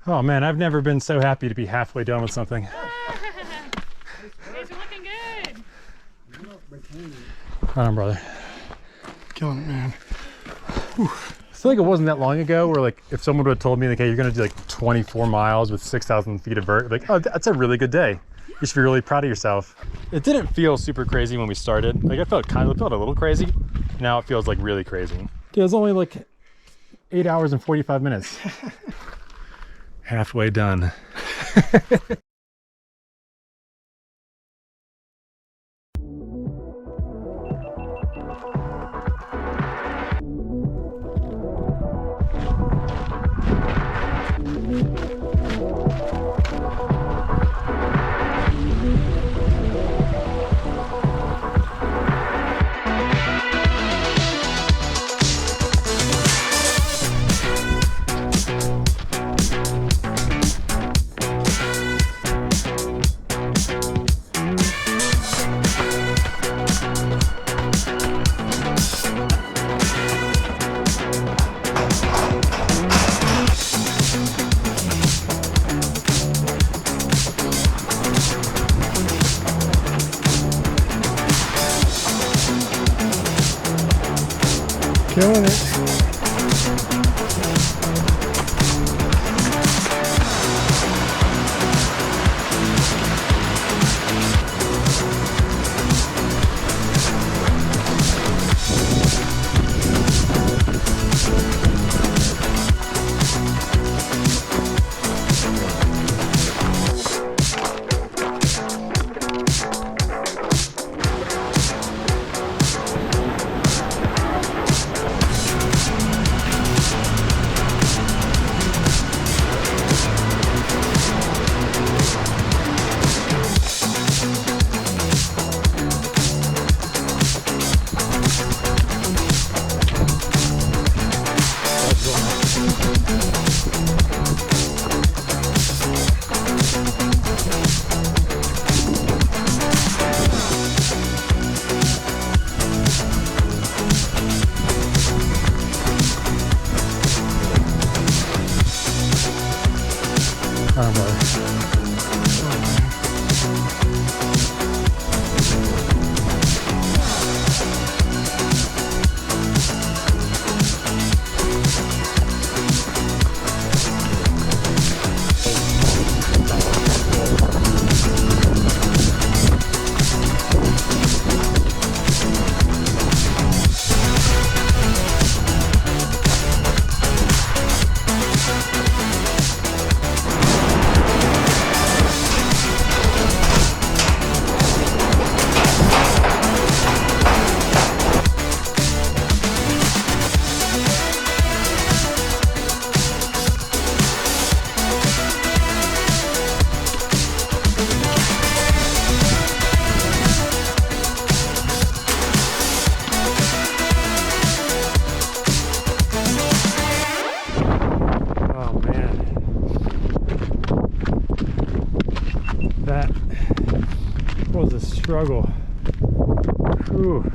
Oh man, I've never been so happy to be halfway done with something. It's looking good. Right on, brother. Killing it, man. Whew. I feel like it wasn't that long ago where like if someone would have told me like, hey, you're gonna do like 24 miles with 6,000 feet of vert, like, oh, that's a really good day. You should be really proud of yourself. It didn't feel super crazy when we started. Like I felt a little crazy. Now it feels like really crazy. Dude, it was only like 8 hours and 45 minutes. Halfway done. Killing it. That was a struggle. Whew.